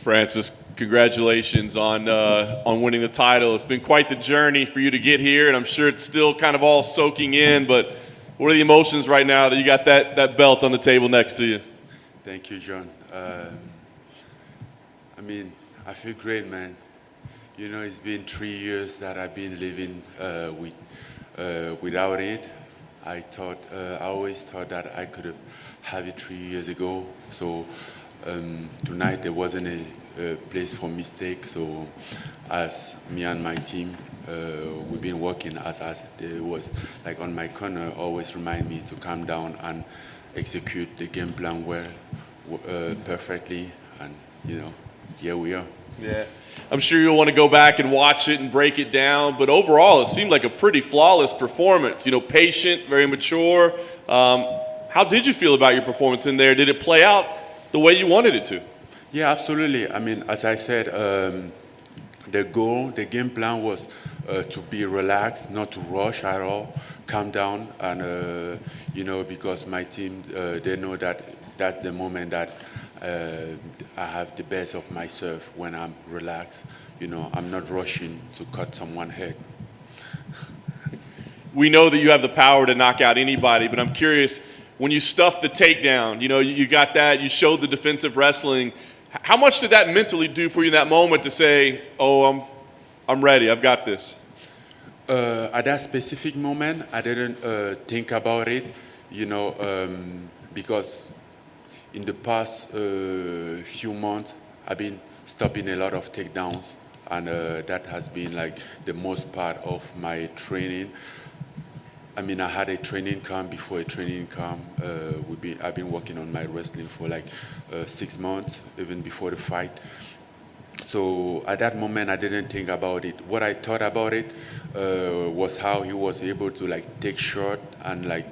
Francis, congratulations on winning the title. It's been quite the journey for you to get here, and I'm sure it's still kind of all soaking in. But what are the emotions right now that you got that belt on the table next to you? Thank you, John. I feel great, man. You know, it's been 3 years that I've been living without it. I always thought that I could have it 3 years ago. So tonight there wasn't a place for mistake. So as me and my team, we've been working as it was like on my corner, always remind me to calm down and execute the game plan perfectly. And here we are. Yeah. I'm sure you'll want to go back and watch it and break it down, but overall it seemed like a pretty flawless performance. Patient, very mature. How did you feel about your performance in there? Did it play out the way you wanted it to? Yeah, absolutely. As I said, the game plan was to be relaxed, not to rush at all, calm down, and because my team, they know that that's the moment that I have the best of myself when I'm relaxed. I'm not rushing to cut someone's head. We know that you have the power to knock out anybody, but I'm curious, when you stuffed the takedown, you got that, you showed the defensive wrestling. How much did that mentally do for you in that moment to say, oh, I'm ready, I've got this? At that specific moment, I didn't think about it, because in the past few months, I've been stopping a lot of takedowns, and that has been like the most part of my training. I had a training camp. Before a training camp, I've been working on my wrestling for like 6 months, even before the fight. So at that moment, I didn't think about it. What I thought about it was how he was able to take shot and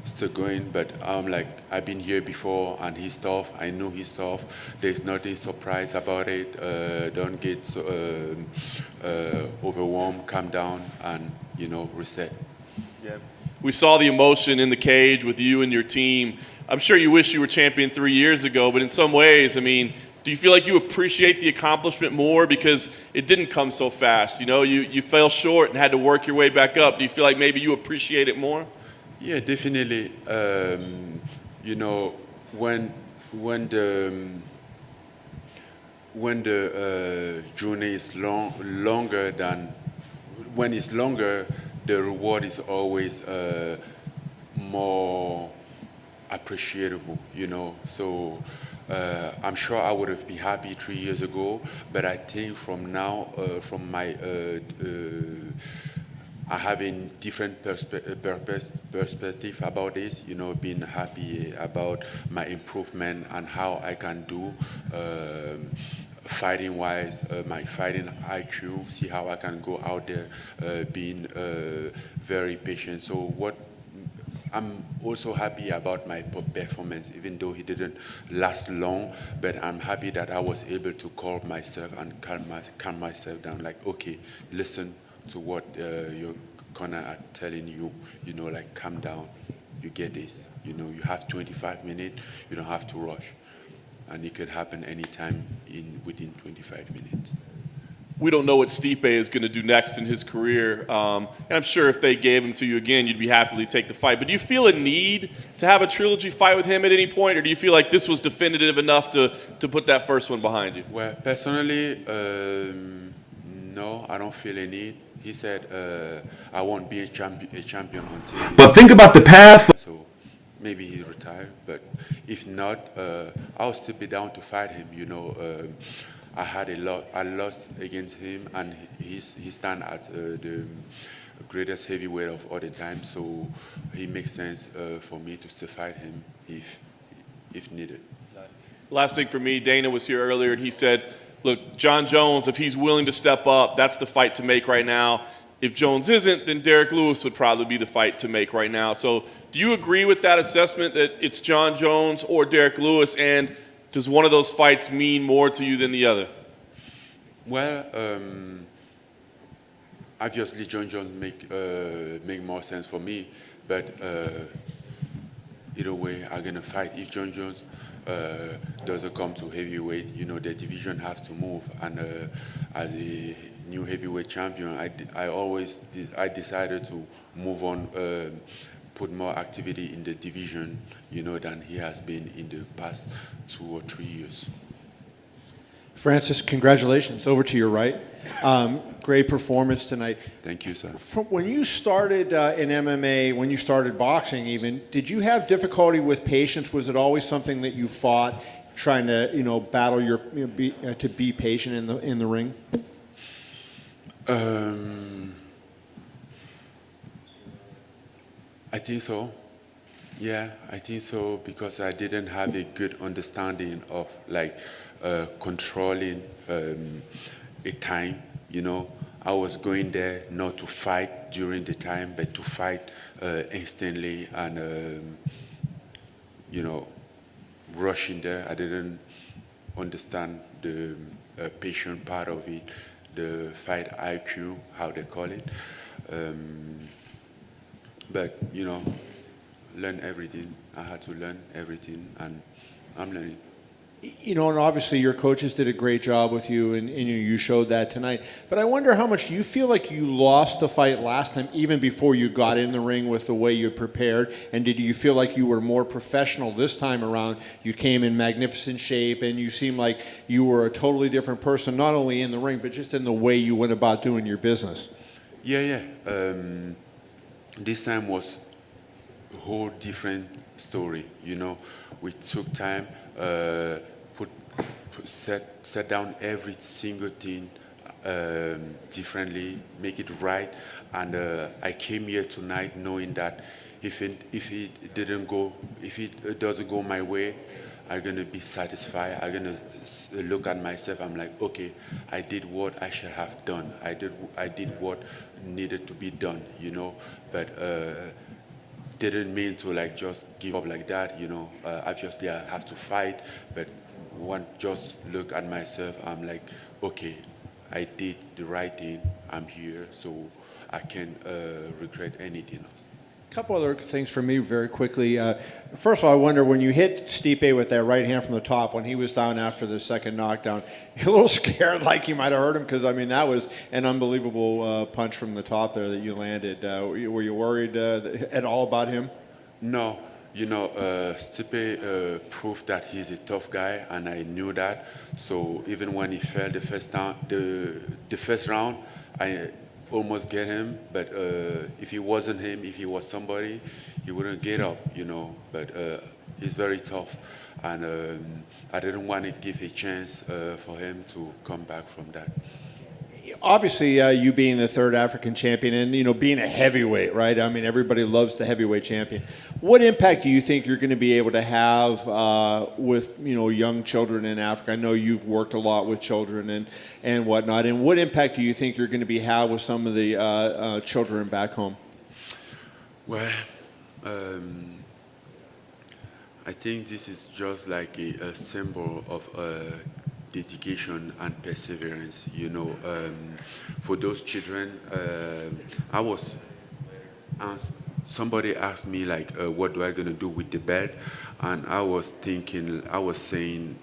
still going. But I've been here before, and he's tough. I know he's tough. There's nothing surprise about it. Don't get overwhelmed. Calm down and reset. Yeah. We saw the emotion in the cage with you and your team. I'm sure you wish you were champion 3 years ago, but in some ways, do you feel like you appreciate the accomplishment more because it didn't come so fast? You fell short and had to work your way back up. Do you feel like maybe you appreciate it more? Yeah, definitely. When the journey is longer than when it's longer, the reward is always more appreciable. So I'm sure I would have been happy 3 years ago, but I think from now, from my I have a different perspective about this, being happy about my improvement and how I can do fighting-wise, my fighting IQ, see how I can go out there being very patient. So I'm also happy about my performance, even though he didn't last long, but I'm happy that I was able to calm myself and calm myself down, okay, listen to what your corner are telling you, calm down, you get this, you have 25 minutes, you don't have to rush, and it could happen anytime within 25 minutes. We don't know what Stipe is going to do next in his career, and I'm sure if they gave him to you again, you'd be happy to take the fight. But do you feel a need to have a trilogy fight with him at any point, or do you feel like this was definitive enough to put that first one behind you? Well, personally, no, I don't feel a need. He said, I won't be a champion until... But think about the path. So maybe he retired, but if not, I'll still be down to fight him. I lost against him, and he stands at the greatest heavyweight of all the time. So it makes sense for me to still fight him if needed. Nice. Last thing for me, Dana was here earlier, and he said, look, Jon Jones, if he's willing to step up, that's the fight to make right now. If Jones isn't, then Derek Lewis would probably be the fight to make right now. So do you agree with that assessment that it's Jon Jones or Derek Lewis, and does one of those fights mean more to you than the other? Well, obviously Jon Jones make more sense for me, but either way, I'm gonna fight. If Jon Jones doesn't come to heavyweight, you know, the division has to move. And as a new heavyweight champion, I decided to move on, put more activity in the division, you know, than he has been in the past 2 or 3 years. Francis, congratulations. Over to your right. Great performance tonight. Thank you, sir. When you started in MMA, when you started boxing even, did you have difficulty with patience? Was it always something that you fought, trying to, you know, battle to be patient in the ring? I think so. Yeah, I think so, because I didn't have a good understanding of like controlling a time. You know, I was going there not to fight during the time, but to fight instantly, and you know, rushing there. I didn't understand the patient part of it, the fight IQ, how they call it. But you know, learn everything. I had to learn everything, and I'm learning. You know, and obviously your coaches did a great job with you, and you showed that tonight. But I wonder how much do you feel like you lost the fight last time, even before you got in the ring, with the way you prepared? And did you feel like you were more professional this time around? You came in magnificent shape, and you seemed like you were a totally different person, not only in the ring, but just in the way you went about doing your business. Yeah. This time was a whole different story. You know, we took time, set down every single thing differently, make it right, and I came here tonight knowing that if it doesn't go my way, I'm gonna be satisfied. I'm gonna look at myself. I'm like, okay, I did what I should have done. I did what needed to be done. You know, but didn't mean to like just give up like that. You know, obviously I have to fight, but just look at myself. I'm like, okay, I did the right thing. I'm here, so I can't regret anything else. A couple other things for me very quickly. First of all, I wonder, when you hit Stipe with that right hand from the top, when he was down after the second knockdown, you're a little scared like you might have hurt him, because, I mean, that was an unbelievable punch from the top there that you landed. Were you worried at all about him? No. You know, Stipe proved that he's a tough guy, and I knew that. So even when he fell the first round, I almost get him. But if it wasn't him, if he was somebody, he wouldn't get up. You know. But he's very tough, and I didn't want to give a chance for him to come back from that. Obviously, you being the third African champion, and you know, being a heavyweight, right? I mean, everybody loves the heavyweight champion. What impact do you think you're going to be able to have with, you know, young children in Africa? I know you've worked a lot with children and whatnot. And what impact do you think you're going to have with some of the children back home? Well, I think this is just like a symbol of dedication and perseverance. You know, for those children, somebody asked me like, what do I gonna do with the belt? And I was saying,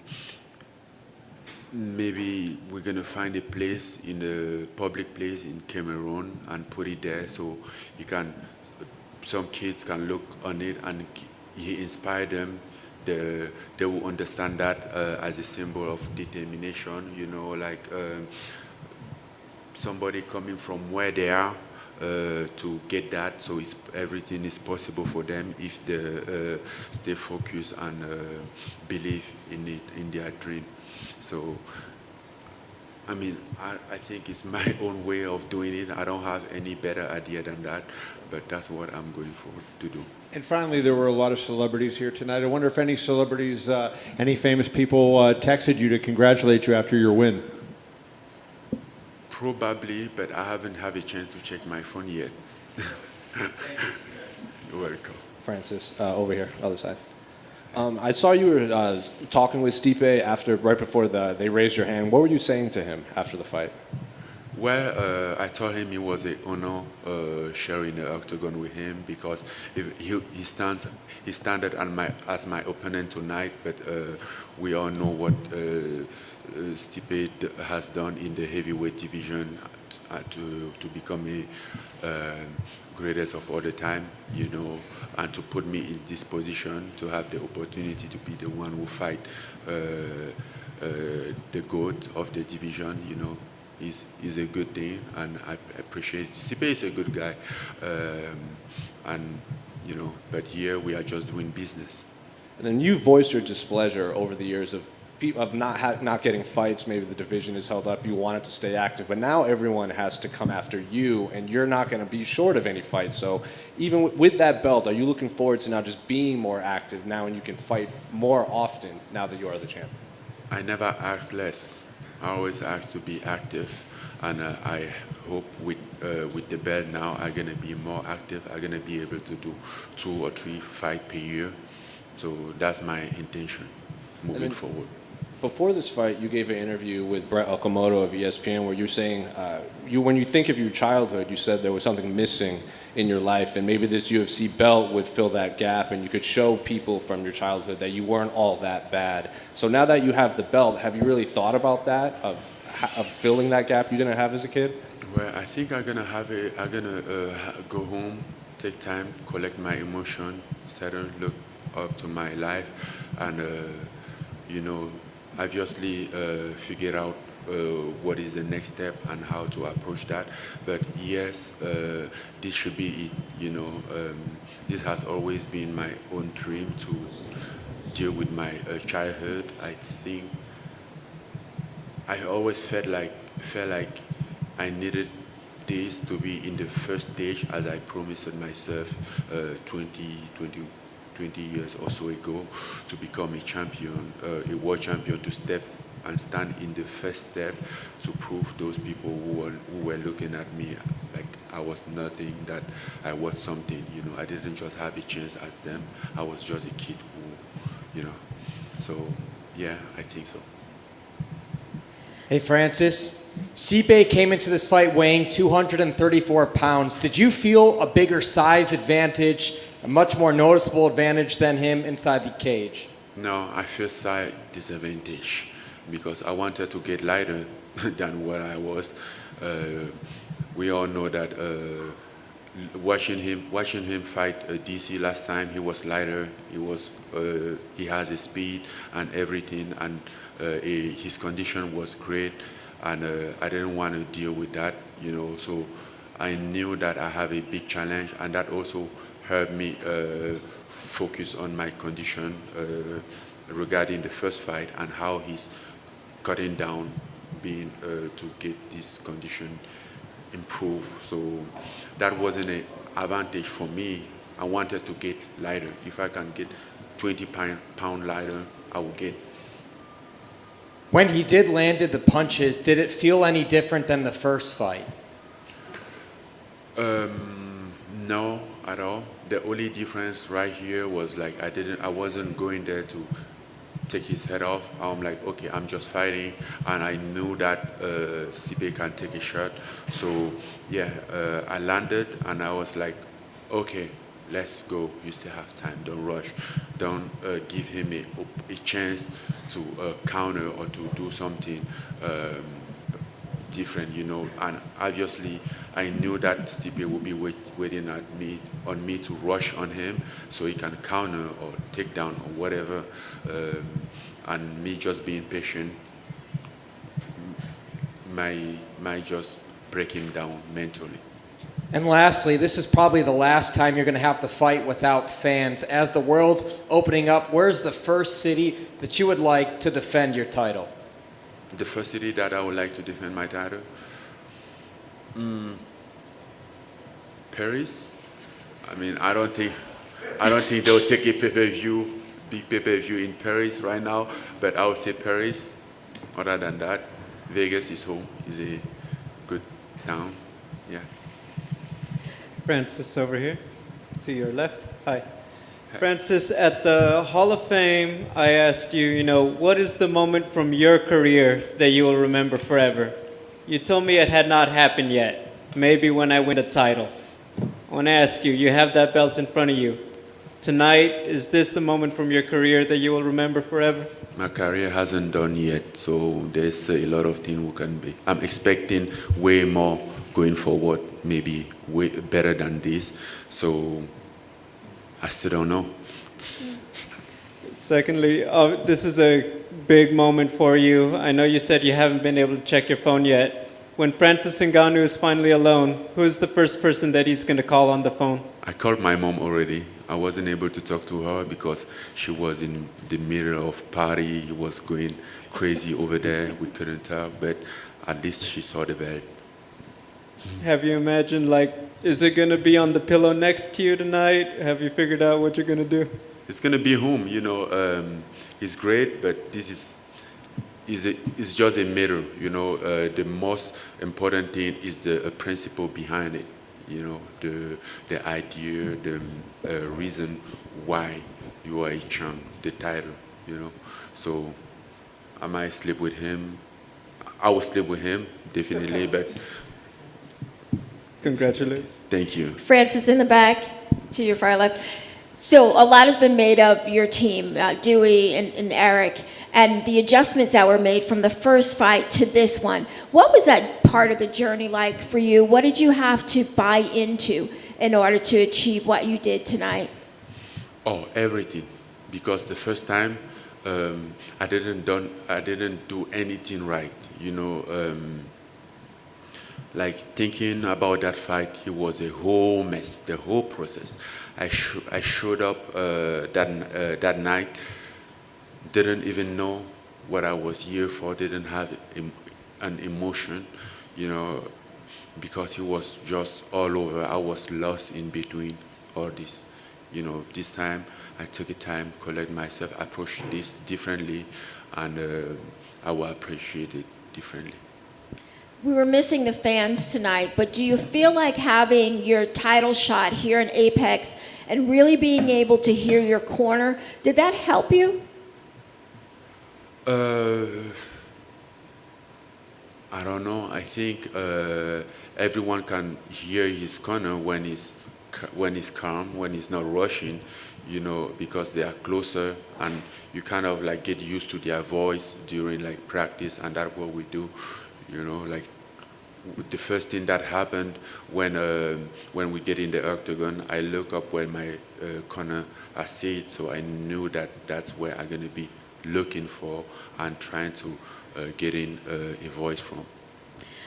maybe we're gonna find a place, in a public place in Cameroon, and put it there so some kids can look on it and he inspire them. They will understand that as a symbol of determination, you know, like somebody coming from where they are to get that. So everything is possible for them if they stay focused and believe in it, in their dream. So, I mean, I think it's my own way of doing it. I don't have any better idea than that, but that's what I'm going forward to do. And finally, there were a lot of celebrities here tonight. I wonder if any celebrities, any famous people texted you to congratulate you after your win. Probably, but I haven't had a chance to check my phone yet. You're welcome. Francis, over here, other side. I saw you were talking with Stipe right before they raised your hand. What were you saying to him after the fight? Well, I told him it was an honor sharing the octagon with him because he standard as my opponent tonight. But we all know what Stipe has done in the heavyweight division to become a greatest of all the time, you know, and to put me in this position to have the opportunity to be the one who fight the GOAT of the division, you know, is a good thing, and I appreciate it. Stipe is a good guy, and you know, but here we are just doing business. And then you voiced your displeasure over the years of not getting fights. Maybe the division is held up. You wanted to stay active, but now everyone has to come after you, and you're not going to be short of any fights. So even with that belt, are you looking forward to now just being more active now, and you can fight more often now that you are the champion? I never ask less. I always ask to be active, and I hope with the belt now I'm gonna be more active. I'm gonna be able to do 2 or 3 fights per year. So that's my intention moving forward. Before this fight, you gave an interview with Brett Okamoto of ESPN where you're saying, when you think of your childhood, you said there was something missing in your life, and maybe this UFC belt would fill that gap, and you could show people from your childhood that you weren't all that bad. So now that you have the belt, have you really thought about that, of filling that gap you didn't have as a kid? Well, I think I'm gonna go home, take time, collect my emotion, settle, look up to my life, and you know, obviously figure out what is the next step and how to approach that. But yes, this should be it. You know, this has always been my own dream to deal with my childhood. I think I always felt like I needed this to be in the first stage, as I promised myself 20 years or so ago, to become a champion, a world champion, to step and stand in the first step to prove those people who were looking at me like I was nothing, that I was something. You know, I didn't just have a chance as them. I was just a kid who, you know. So yeah, I think so. Hey, Francis. Stipe came into this fight weighing 234 pounds. Did you feel a bigger size advantage, a much more noticeable advantage than him inside the cage? No, I feel size disadvantage because I wanted to get lighter than what I was. We all know that watching him fight DC last time, he was lighter. He has a speed and everything, and his condition was great. And I didn't want to deal with that, you know. So I knew that I have a big challenge, and that also helped me focus on my condition regarding the first fight and how he's cutting down, being to get this condition improved. So that wasn't an advantage for me. I wanted to get lighter. If I can get 20 pound lighter, I will get. When he did landed the punches, did it feel any different than the first fight? No, at all. The only difference right here was like I wasn't going there to take his head off. I'm like, okay, I'm just fighting, and I knew that Stipe can take a shot. So yeah, I landed, and I was like, okay, let's go. You still have time. Don't rush. Don't give him a chance to counter or to do something different, you know. And obviously, I knew that Stipe would be waiting on me to rush on him so he can counter or take down or whatever. And me just being patient might just break him down mentally. And lastly, this is probably the last time you're going to have to fight without fans. As the world's opening up, where's the first city that you would like to defend your title? The first city that I would like to defend my title? Paris. I mean, I don't think they'll take a big pay-per-view in Paris right now, but I would say Paris. Other than that, Vegas is home, is a good town. Yeah. Francis over here, to your left. Hi. Francis, at the Hall of Fame, I asked you, what is the moment from your career that you will remember forever? You told me it had not happened yet. Maybe when I win the title. I want to ask you, you have that belt in front of you. Tonight, is this the moment from your career that you will remember forever? My career hasn't done yet, so there's a lot of things we can be. I'm expecting way more going forward, maybe way better than this. So I still don't know. Secondly, this is a big moment for you. I know you said you haven't been able to check your phone yet. When Francis Ngannou is finally alone, who's the first person that he's going to call on the phone? I called my mom already. I wasn't able to talk to her because she was in the middle of party. He was going crazy over there. We couldn't talk, but at least she saw the belt. Have you imagined, like, is it going to be on the pillow next to you tonight? Have you figured out what you're going to do? It's gonna be home, you know. It's great, but this is just a mirror, you know. The most important thing is the principle behind it, you know, the idea, the reason why you are a champ, the title, you know. So I might sleep with him. I will sleep with him definitely, but Congratulations. thank you. Francis in the back, to your far left. So a lot has been made of your team, Dewey and Eric, and the adjustments that were made from the first fight to this one. What was that part of the journey like for you? What did you have to buy into in order to achieve what you did tonight? Oh, everything. Because the first time I didn't do anything right. You know, like thinking about that fight, it was a whole mess. The whole process. I showed up that night, didn't even know what I was here for, didn't have an emotion, you know, because it was just all over. I was lost in between all this. You know, this time I took a time, collect myself, approach this differently, and I will appreciate it differently. We were missing the fans tonight, but do you feel like having your title shot here in Apex and really being able to hear your corner, did that help you? I don't know. I think everyone can hear his corner when he's calm, when he's not rushing, you know, because they are closer and you kind of like get used to their voice during like practice, and that's what we do. You know, like the first thing that happened when we get in the octagon, I look up where my corner I see it, so I knew that that's where I'm gonna be looking for and trying to get in a voice from.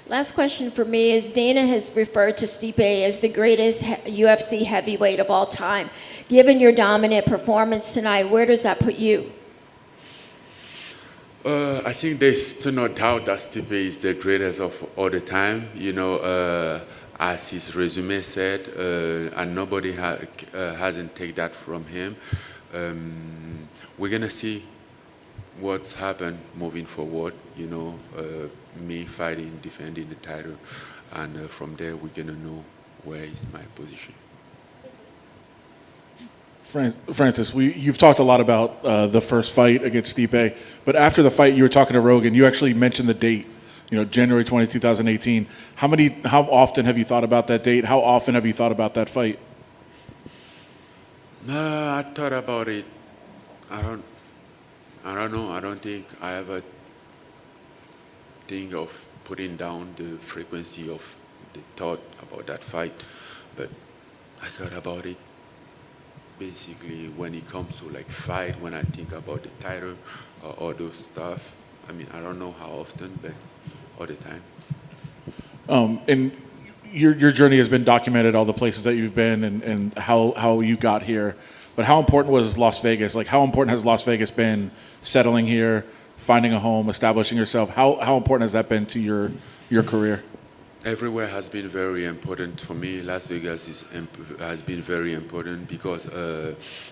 Last question for me is Dana has referred to Stipe as the greatest UFC heavyweight of all time. Given your dominant performance tonight, where does that put you? I think there's still no doubt that Stipe is the greatest of all the time. You know, as his resume said, and nobody hasn't taken that from him. We're gonna see what's happened moving forward. You know, me fighting, defending the title, and from there we're gonna know where is my position. Francis, you've talked a lot about the first fight against Stipe, but after the fight, you were talking to Rogan. You actually mentioned the date, you know, January 20, 2018. How often have you thought about that date? How often have you thought about that fight? I thought about it. I don't know. I don't think I ever think of putting down the frequency of the thought about that fight, but I thought about it. Basically, when it comes to like fight, when I think about the title or all those stuff, I mean, I don't know how often, but all the time. And your journey has been documented, all the places that you've been and how you got here. But how important was Las Vegas? Like, how important has Las Vegas been settling here, finding a home, establishing yourself? How important has that been to your career? Everywhere has been very important for me. Las Vegas has been very important because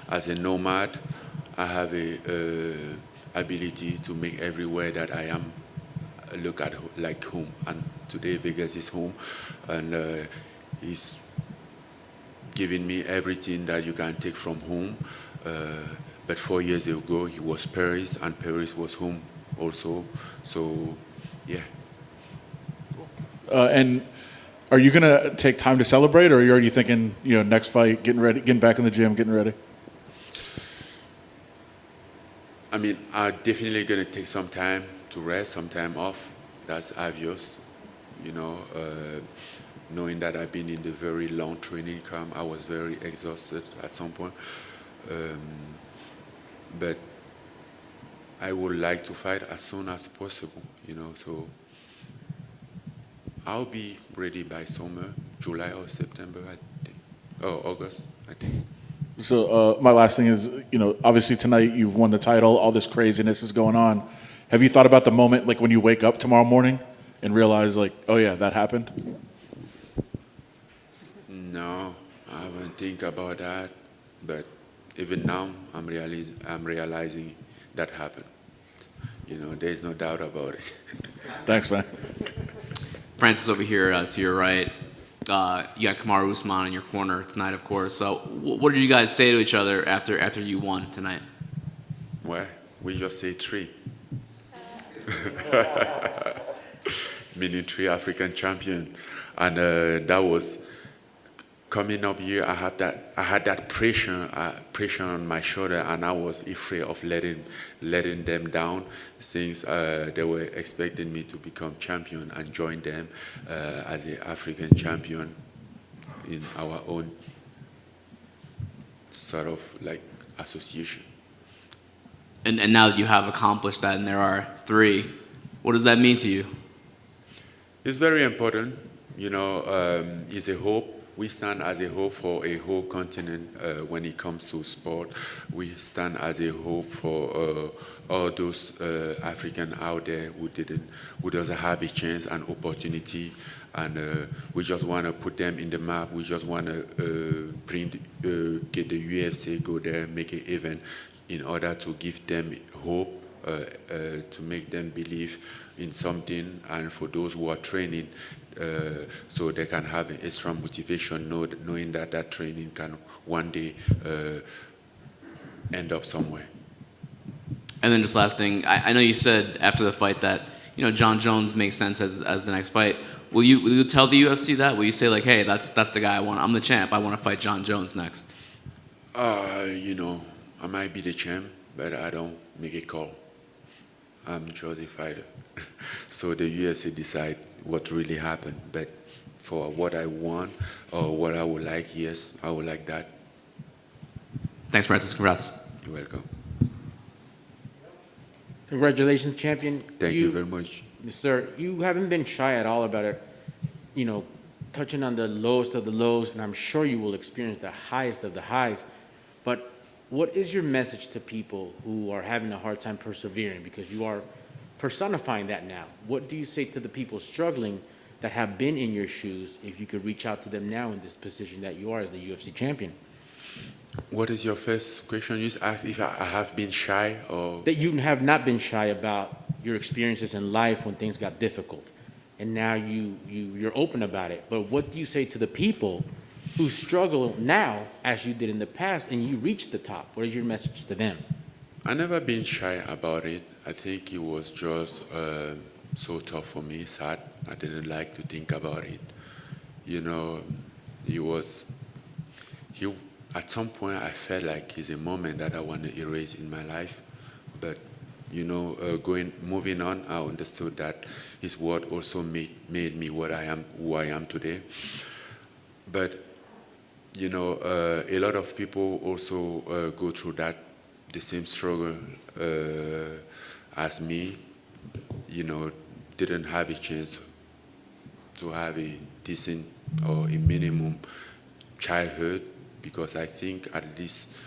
as a nomad, I have a ability to make everywhere that I am look at like home. And today Vegas is home, and it's giving me everything that you can take from home. But 4 years ago, it was Paris, and Paris was home also. So, yeah. And are you going to take time to celebrate, or are you already thinking, next fight, getting ready, getting back in the gym, getting ready? I mean, I'm definitely going to take some time to rest, some time off. That's obvious. Knowing that I've been in the very long training camp, I was very exhausted at some point. But I would like to fight as soon as possible, so I'll be ready by summer, July or September, I think, or August, I think. So my last thing is, obviously tonight you've won the title, all this craziness is going on. Have you thought about the moment, like when you wake up tomorrow morning and realize, like, oh yeah, that happened? No, I haven't think about that, but even now I'm realizing that happened. There's no doubt about it. Thanks, man. Francis over here to your right. You got Kamaru Usman in your corner tonight, of course. So, what did you guys say to each other after you won tonight? Well, we just say 3. Meaning 3 African champion, and that was coming up here. I had that pressure on my shoulder, and I was afraid of letting them down, since they were expecting me to become champion and join them as an African champion in our own sort of like association. And now that you have accomplished that, and there are 3, what does that mean to you? It's very important. It's a hope. We stand as a hope for a whole continent when it comes to sport. We stand as a hope for all those Africans out there who doesn't have a chance and opportunity, and we just want to put them in the map. We just want to get the UFC, go there, make an event in order to give them hope, to make them believe in something, and for those who are training, so they can have a strong motivation, knowing that training can one day end up somewhere. And then just last thing, I know you said after the fight that Jon Jones makes sense as the next fight. Will you tell the UFC that? Will you say like, hey, that's the guy I want? I'm the champ. I want to fight Jon Jones next. I might be the champ, but I don't make a call. I'm just a fighter. So the UFC decide what really happened. But for what I want or what I would like, yes, I would like that. Thanks, Francis. Congrats. You're welcome. Congratulations, champion. Thank you very much. Sir, you haven't been shy at all about it, touching on the lowest of the lows, and I'm sure you will experience the highest of the highs. But what is your message to people who are having a hard time persevering? Because you are personifying that now. What do you say to the people struggling that have been in your shoes, if you could reach out to them now in this position that you are as the UFC champion? What is your first question? You just asked if I have been shy or... That you have not been shy about your experiences in life when things got difficult. And now you're open about it. But what do you say to the people who struggle now as you did in the past and you reached the top? What is your message to them? I never been shy about it. I think it was just so tough for me, sad. I didn't like to think about it. At some point I felt like it's a moment that I want to erase in my life. But, moving on, I understood that his word also made me what I am, who I am today. But, a lot of people also go through the same struggle as me, didn't have a chance to have a decent or a minimum childhood, because I think at least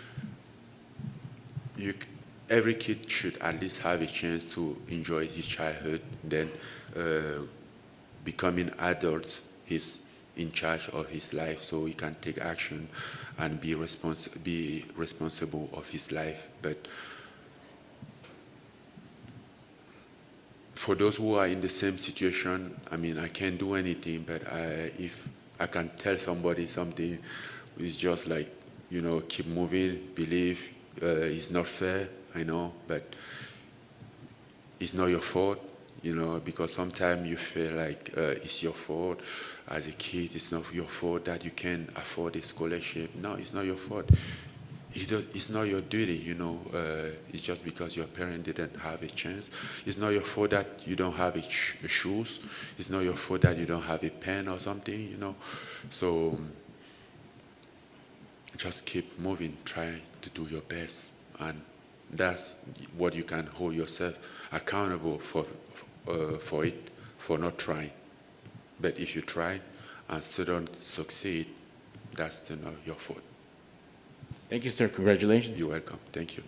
every kid should at least have a chance to enjoy his childhood. Then becoming adult, he's in charge of his life, so he can take action and be responsible of his life. But for those who are in the same situation, I can't do anything, but if I can tell somebody something, it's just like, keep moving, believe. It's not fair, I know, but it's not your fault. you know, because sometimes you feel like it's your fault. As a kid, it's not your fault that you can't afford a scholarship. No, it's not your fault. It's not your duty, you know. It's just because your parent didn't have a chance. It's not your fault that you don't have a shoes. It's not your fault that you don't have a pen or something, you know. So just keep moving. Try to do your best, and that's what you can hold yourself accountable for it, for not trying. But if you try and still don't succeed, that's still not your fault. Thank you, sir. Congratulations. You're welcome. Thank you.